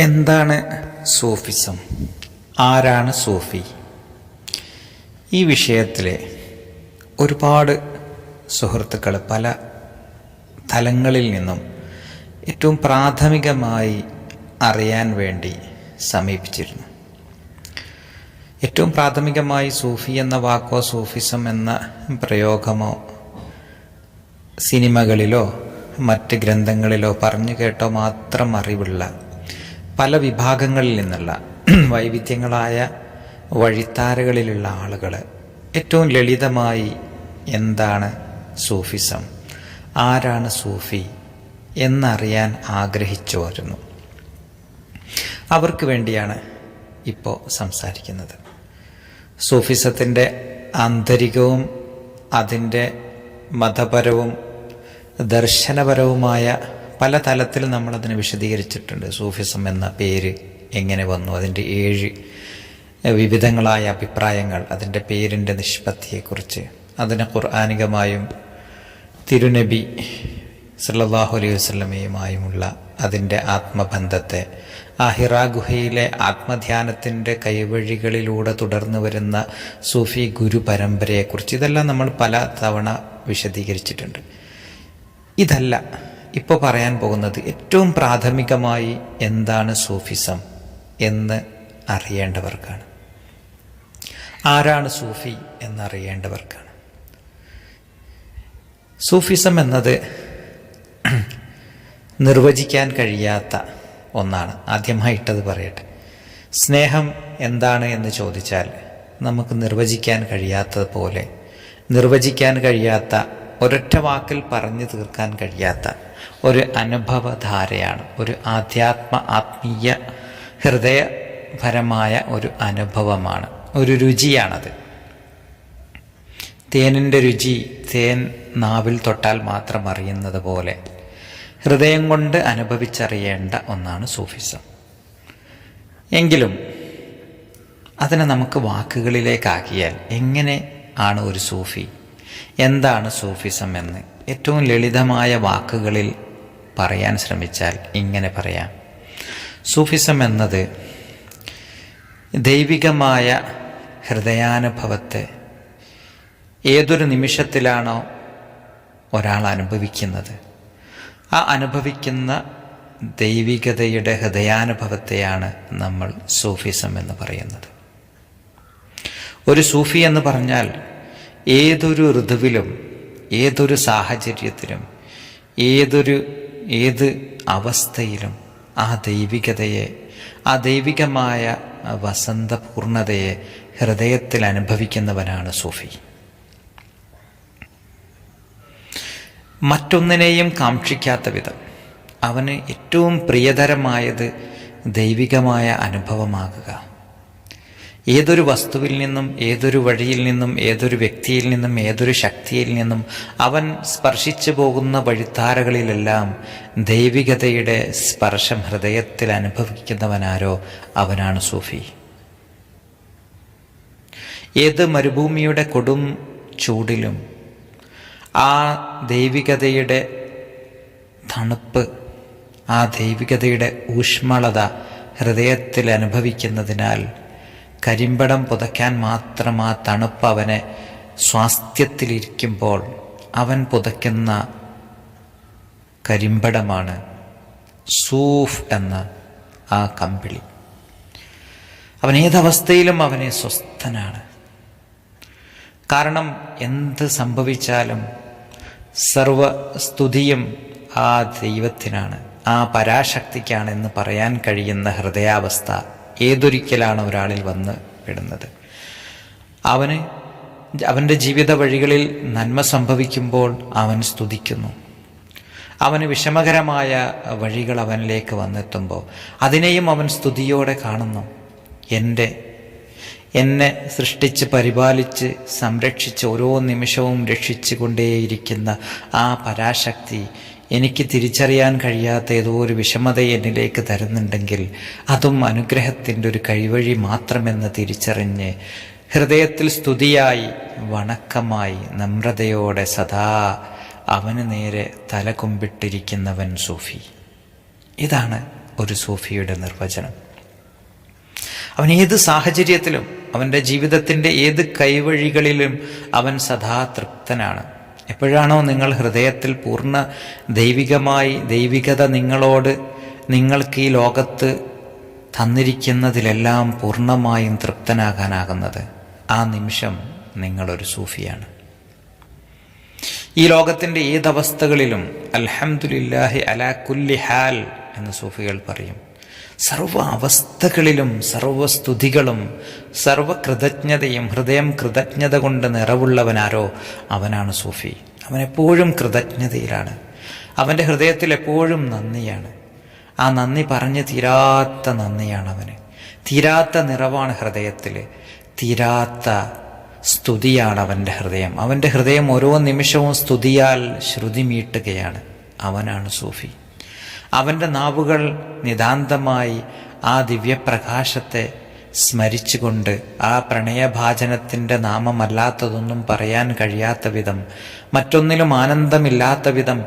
എന്താണ് സൂഫിസം? ആരാണ് സൂഫി? ഈ വിഷയത്തിൽ ഒരുപാട് സുഹൃത്തുക്കൾ പല തലങ്ങളിൽ നിന്നും ഏറ്റവും പ്രാഥമികമായി അറിയാൻ വേണ്ടി സമീപിച്ചിരുന്നു. ഏറ്റവും പ്രാഥമികമായി സൂഫി എന്ന വാക്കോ സൂഫിസം എന്ന പ്രയോഗമോ സിനിമകളിലോ മറ്റ് ഗ്രന്ഥങ്ങളിലോ പറഞ്ഞു കേട്ടോ മാത്രം അറിവുള്ള പല വിഭാഗങ്ങളിൽ നിന്നുള്ള വൈവിധ്യങ്ങളായ വഴിത്താരകളിലുള്ള ആളുകൾ ഏറ്റവും ലളിതമായി എന്താണ് സൂഫിസം, ആരാണ് സൂഫി എന്നറിയാൻ ആഗ്രഹിച്ചു വരുന്നു. അവർക്ക് വേണ്ടിയാണ് ഇപ്പോൾ സംസാരിക്കുന്നത്. സൂഫിസത്തിൻ്റെ ആന്തരികവും അതിൻ്റെ മതപരവും ദർശനപരവുമായ പല തലത്തിൽ നമ്മളതിനെ വിശദീകരിച്ചിട്ടുണ്ട്. സൂഫിസം എന്ന പേര് എങ്ങനെ വന്നു, അതിൻ്റെ 7 വിവിധങ്ങളായ അഭിപ്രായങ്ങൾ, അതിൻ്റെ പേരിൻ്റെ നിഷ്പത്തിയെക്കുറിച്ച്, അതിന് ഖുർആനികമായും തിരുനബി സല്ലല്ലാഹു അലൈഹി വസല്ലമയുമായുമുള്ള അതിൻ്റെ ആത്മബന്ധത്തെ, ആ ഹിറാ ഗുഹയിലെ ആത്മധ്യാനത്തിൻ്റെ കൈവഴികളിലൂടെ തുടർന്നു വരുന്ന സൂഫി ഗുരു പരമ്പരയെക്കുറിച്ച്, ഇതെല്ലാം നമ്മൾ പല തവണ വിശദീകരിച്ചിട്ടുണ്ട്. ഇതല്ല ഇപ്പോൾ പറയാൻ പോകുന്നത്. ഏറ്റവും പ്രാഥമികമായി എന്താണ് സൂഫിസം എന്ന് അറിയേണ്ടവർക്കാണ്. ആരാണ് സൂഫി എന്നറിയേണ്ടവർക്കാണ്. സൂഫിസം എന്നത് നിർവചിക്കാൻ കഴിയാത്ത ഒന്നാണ്. ആദ്യമായിട്ടത് പറയട്ടെ. സ്നേഹം എന്താണ് എന്ന് ചോദിച്ചാൽ നമുക്ക് നിർവചിക്കാൻ കഴിയാത്തതുപോലെ, നിർവചിക്കാൻ കഴിയാത്ത, ഒരൊറ്റ വാക്കിൽ പറഞ്ഞു തീർക്കാൻ കഴിയാത്ത ഒരു അനുഭവധാരയാണ്, ഒരു ആത്മീയ ഹൃദയപരമായ ഒരു അനുഭവമാണ്, ഒരു രുചിയാണത്. തേനിൻ്റെ രുചി തേൻ നാവിൽ തൊട്ടാൽ മാത്രം അറിയുന്നത് പോലെ ഹൃദയം കൊണ്ട് അനുഭവിച്ചറിയേണ്ട ഒന്നാണ് സൂഫിസം. എങ്കിലും അതിനെ നമുക്ക് വാക്കുകളിലേക്കാക്കിയാൽ എങ്ങനെ ആണ് ഒരു സൂഫി, എന്താണ് സൂഫിസം എന്ന് ഏറ്റവും ലളിതമായ വാക്കുകളിൽ പറയാൻ ശ്രമിച്ചാൽ ഇങ്ങനെ പറയാം. സൂഫിസം എന്നത് ദൈവികമായ ഹൃദയാനുഭവത്തെ ഏതൊരു നിമിഷത്തിലാണോ ഒരാൾ അനുഭവിക്കുന്നത്, ആ അനുഭവിക്കുന്ന ദൈവികതയുടെ ഹൃദയാനുഭവത്തെയാണ് നമ്മൾ സൂഫിസം എന്ന് പറയുന്നത്. ഒരു സൂഫി എന്ന് പറഞ്ഞാൽ ഏതൊരു ഋതുവിലും, ഏതൊരു സാഹചര്യത്തിലും, ഏത് അവസ്ഥയിലും ആ ദൈവികതയെ, ആ ദൈവികമായ വസന്തപൂർണതയെ ഹൃദയത്തിൽ അനുഭവിക്കുന്നവനാണ് സൂഫി. മറ്റൊന്നിനെയും കാക്ഷിക്കാത്ത വിധം അവന് ഏറ്റവും പ്രിയതരമായത് ദൈവികമായ അനുഭവമാകുക. ഏതൊരു വസ്തുവിൽ നിന്നും, ഏതൊരു വഴിയിൽ നിന്നും, ഏതൊരു വ്യക്തിയിൽ നിന്നും, ഏതൊരു ശക്തിയിൽ നിന്നും അവൻ സ്പർശിച്ചു പോകുന്ന വഴിത്താരകളിലെല്ലാം ദൈവികതയുടെ സ്പർശം ഹൃദയത്തിൽ അനുഭവിക്കുന്നവനാരോ അവനാണ് സൂഫി. ഏത് മരുഭൂമിയുടെ കൊടും ചൂടിലും ആ ദൈവികതയുടെ തണുപ്പ്, ആ ദൈവികതയുടെ ഊഷ്മളത ഹൃദയത്തിൽ അനുഭവിക്കുന്നതിനാൽ കരിമ്പടം പുതയ്ക്കാൻ മാത്രം ആ തണുപ്പ് അവനെ സ്വാസ്ഥ്യത്തിലിരിക്കുമ്പോൾ അവൻ പുതയ്ക്കുന്ന കരിമ്പടമാണ് സൂഫ് എന്ന ആ കമ്പിളി. അവൻ ഏതവസ്ഥയിലും അവനെ സ്വസ്ഥനാണ്. കാരണം എന്ത് സംഭവിച്ചാലും സർവസ്തുതിയും ആ ദൈവത്തിനാണ്, ആ പരാശക്തിക്കാണ് എന്ന് പറയാൻ കഴിയുന്ന ഹൃദയാവസ്ഥ ഏതൊരിക്കലാണ് ഒരാളിൽ വന്ന് വിടുന്നത്. അവൻ്റെ ജീവിത വഴികളിൽ നന്മ സംഭവിക്കുമ്പോൾ അവൻ സ്തുതിക്കുന്നു. അവന് വിഷമകരമായ വഴികൾ അവനിലേക്ക് വന്നെത്തുമ്പോൾ അതിനെയും അവൻ സ്തുതിയോടെ കാണുന്നു. എന്നെ സൃഷ്ടിച്ച് പരിപാലിച്ച് സംരക്ഷിച്ച് ഓരോ നിമിഷവും രക്ഷിച്ചു കൊണ്ടേയിരിക്കുന്ന ആ പരാശക്തി എനിക്ക് തിരിച്ചറിയാൻ കഴിയാത്ത ഏതോ ഒരു വിഷമത എന്നിലേക്ക് തരുന്നുണ്ടെങ്കിൽ അതും അനുഗ്രഹത്തിൻ്റെ ഒരു കൈവഴി മാത്രമെന്ന് തിരിച്ചറിഞ്ഞ് ഹൃദയത്തിൽ സ്തുതിയായി, വണക്കമായി, നമ്രതയോടെ സദാ അവന് നേരെ തല കുമ്പിട്ടിരിക്കുന്നവൻ സൂഫി. ഇതാണ് ഒരു സൂഫിയുടെ നിർവചനം. അവൻ ഏത് സാഹചര്യത്തിലും, അവൻ്റെ ജീവിതത്തിൻ്റെ ഏത് കൈവഴികളിലും അവൻ സദാ തൃപ്തനാണ്. എപ്പോഴാണോ നിങ്ങൾ ഹൃദയത്തിൽ പൂർണ്ണ ദൈവികത നിങ്ങളോട്, നിങ്ങൾക്ക് ഈ ലോകത്ത് തന്നിരിക്കുന്നതിലെല്ലാം പൂർണ്ണമായും തൃപ്തനാകാനാകുന്നത്, ആ നിമിഷം നിങ്ങളൊരു സൂഫിയാണ്. ഈ ലോകത്തിൻ്റെ ഏതവസ്ഥകളിലും അൽഹംദുലില്ലാഹി അലാ കുല്ലി ഹാൽ എന്ന് സൂഫികൾ പറയും. സർവ അവസ്ഥകളിലും സർവസ്തുതികളും സർവകൃതജ്ഞതയും, ഹൃദയം കൃതജ്ഞത കൊണ്ട് നിറവുള്ളവനാരോ അവനാണ് സൂഫി. അവനെപ്പോഴും കൃതജ്ഞതയിലാണ്, അവൻ്റെ ഹൃദയത്തിൽ എപ്പോഴും നന്ദിയാണ്. ആ നന്ദി പറഞ്ഞ് തീരാത്ത നന്ദിയാണ് അവന്. തീരാത്ത നിറവാണ് ഹൃദയത്തിൽ, തീരാത്ത സ്തുതിയാണ് അവൻ്റെ ഹൃദയം. അവൻ്റെ ഹൃദയം ഓരോ നിമിഷവും സ്തുതിയാൽ ശ്രുതി മീട്ടുകയാണ്. അവനാണ് സൂഫി. അവൻ്റെ നാവുകൾ നിതാന്തമായി ആ ദിവ്യപ്രകാശത്തെ സ്മരിച്ചുകൊണ്ട്, ആ പ്രണയഭാജനത്തിൻ്റെ നാമമല്ലാത്തതൊന്നും പറയാൻ കഴിയാത്ത വിധം, മറ്റൊന്നിലും ആനന്ദമില്ലാത്ത വിധം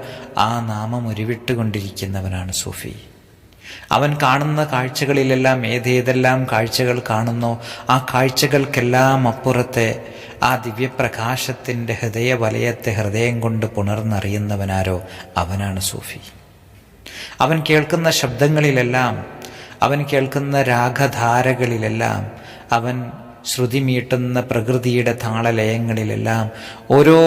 ആ നാമം ഉരുവിട്ടുകൊണ്ടിരിക്കുന്നവനാണ് സൂഫി. അവൻ കാണുന്ന കാഴ്ചകളിലെല്ലാം ഏതേതെല്ലാം കാഴ്ചകൾ കാണുന്നോ ആ കാഴ്ചകൾക്കെല്ലാം അപ്പുറത്തെ ആ ദിവ്യപ്രകാശത്തിൻ്റെ ഹൃദയവലയത്തെ ഹൃദയം കൊണ്ട് പുണർന്നറിയുന്നവനാരോ അവനാണ് സൂഫി. അവൻ കേൾക്കുന്ന ശബ്ദങ്ങളിലെല്ലാം, അവൻ കേൾക്കുന്ന രാഗധാരകളിലെല്ലാം, അവൻ ശ്രുതി മീട്ടുന്ന പ്രകൃതിയുടെ താളലയങ്ങളിലെല്ലാം, ഓരോ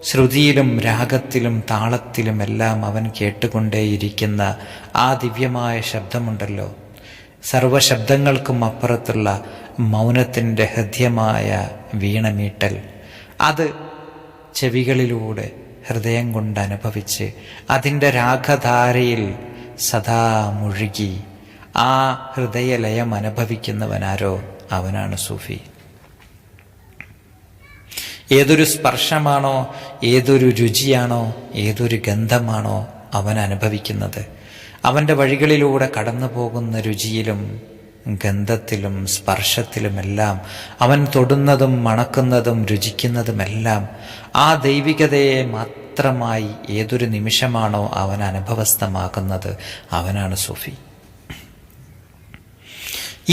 ശ്രുതിയിലും രാഗത്തിലും താളത്തിലുമെല്ലാം അവൻ കേട്ടുകൊണ്ടേയിരിക്കുന്ന ആ ദിവ്യമായ ശബ്ദമുണ്ടല്ലോ, സർവശബ്ദങ്ങൾക്കും അപ്പുറത്തുള്ള മൗനത്തിൻ്റെ ഹൃദ്യമായ വീണമീട്ടൽ, അത് ചെവികളിലൂടെ ഹൃദയം കൊണ്ട് അനുഭവിച്ച് അതിൻ്റെ രാഗധാരയിൽ സദാ മുഴുകി ആ ഹൃദയലയം അനുഭവിക്കുന്നവനാരോ അവനാണ് സൂഫി. ഏതൊരു സ്പർശമാണോ, ഏതൊരു രുചിയാണോ, ഏതൊരു ഗന്ധമാണോ അവൻ അനുഭവിക്കുന്നത്, അവൻ്റെ വഴികളിലൂടെ കടന്നു പോകുന്ന രുചിയിലും ഗന്ധത്തിലും സ്പർശത്തിലുമെല്ലാം, അവൻ തൊടുന്നതും മണക്കുന്നതും രുചിക്കുന്നതുമെല്ലാം ആ ദൈവികതയെ മാത്രമായി ഏതൊരു നിമിഷമാണോ അവൻ അനുഭവസ്ഥമാക്കുന്നത് അവനാണ് സൂഫി.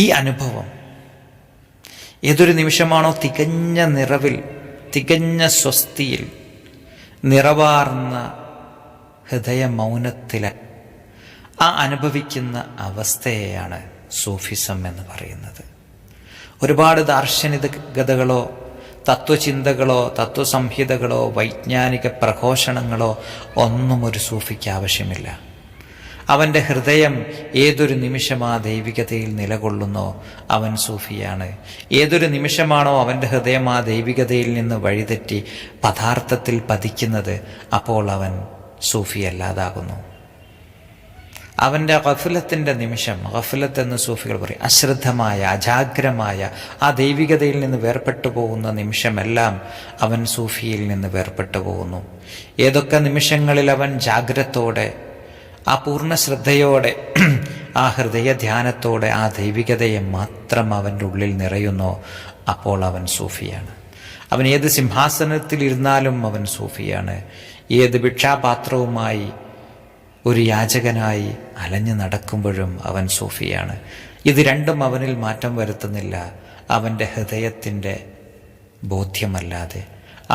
ഈ അനുഭവം ഏതൊരു നിമിഷമാണോ തികഞ്ഞ നിറവിൽ, തികഞ്ഞ സ്വസ്തിയിൽ, നിറവാർന്ന ഹൃദയ മൗനത്തിൽ ആ അനുഭവിക്കുന്ന അവസ്ഥയെയാണ് സൂഫിസം എന്ന് പറയുന്നത്. ഒരുപാട് ദാർശനികതകളോ തത്വചിന്തകളോ തത്വസംഹിതകളോ വൈജ്ഞാനിക പ്രഘോഷണങ്ങളോ ഒന്നും ഒരു സൂഫിക്ക് ആവശ്യമില്ല. അവൻ്റെ ഹൃദയം ഏതൊരു നിമിഷം ആ ദൈവികതയിൽ നിലകൊള്ളുന്നോ അവൻ സൂഫിയാണ്. ഏതൊരു നിമിഷമാണോ അവൻ്റെ ഹൃദയം ആ ദൈവികതയിൽ നിന്ന് വഴിതെറ്റി പദാർത്ഥത്തിൽ പതിക്കുന്നത്, അപ്പോൾ അവൻ സൂഫി അല്ലാതാകുന്നു. അവൻ്റെ ഗഫലത്തിൻ്റെ നിമിഷം, ഗഫലത്ത് എന്ന് സൂഫികൾ പറയും, അശ്രദ്ധമായ അജാഗ്രമായ ആ ദൈവികതയിൽ നിന്ന് വേർപെട്ടു പോകുന്ന നിമിഷമെല്ലാം അവൻ സൂഫിയിൽ നിന്ന് വേർപെട്ടു പോകുന്നു. ഏതൊക്കെ നിമിഷങ്ങളിൽ അവൻ ജാഗ്രതയോടെ, ആ പൂർണ്ണ ശ്രദ്ധയോടെ, ആ ഹൃദയ ധ്യാനത്തോടെ ആ ദൈവികതയെ മാത്രം അവൻ്റെ ഉള്ളിൽ നിറയുന്നോ അപ്പോൾ അവൻ സൂഫിയാണ്. അവൻ ഏത് സിംഹാസനത്തിലിരുന്നാലും അവൻ സൂഫിയാണ്. ഏത് ഭിക്ഷാപാത്രവുമായി ഒരു യാചകനായി അലഞ്ഞു നടക്കുമ്പോഴും അവൻ സൂഫിയാണ്. ഇത് രണ്ടും അവനിൽ മാറ്റം വരുത്തുന്നില്ല അവൻ്റെ ഹൃദയത്തിൻ്റെ ബോധ്യമല്ലാതെ.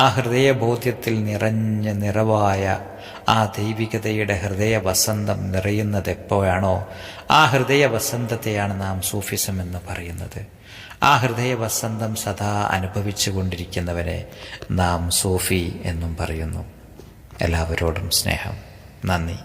ആ ഹൃദയബോധ്യത്തിൽ നിറഞ്ഞ നിറവായ ആ ദൈവികതയുടെ ഹൃദയ വസന്തം നിറയുന്നത് എപ്പോഴാണോ ആ ഹൃദയ വസന്തത്തെയാണ് നാം സൂഫിസം എന്ന് പറയുന്നത്. ആ ഹൃദയ വസന്തം സദാ അനുഭവിച്ചു കൊണ്ടിരിക്കുന്നവനെ നാം സൂഫി എന്നും പറയുന്നു. എല്ലാവരോടും സ്നേഹം. നന്ദി.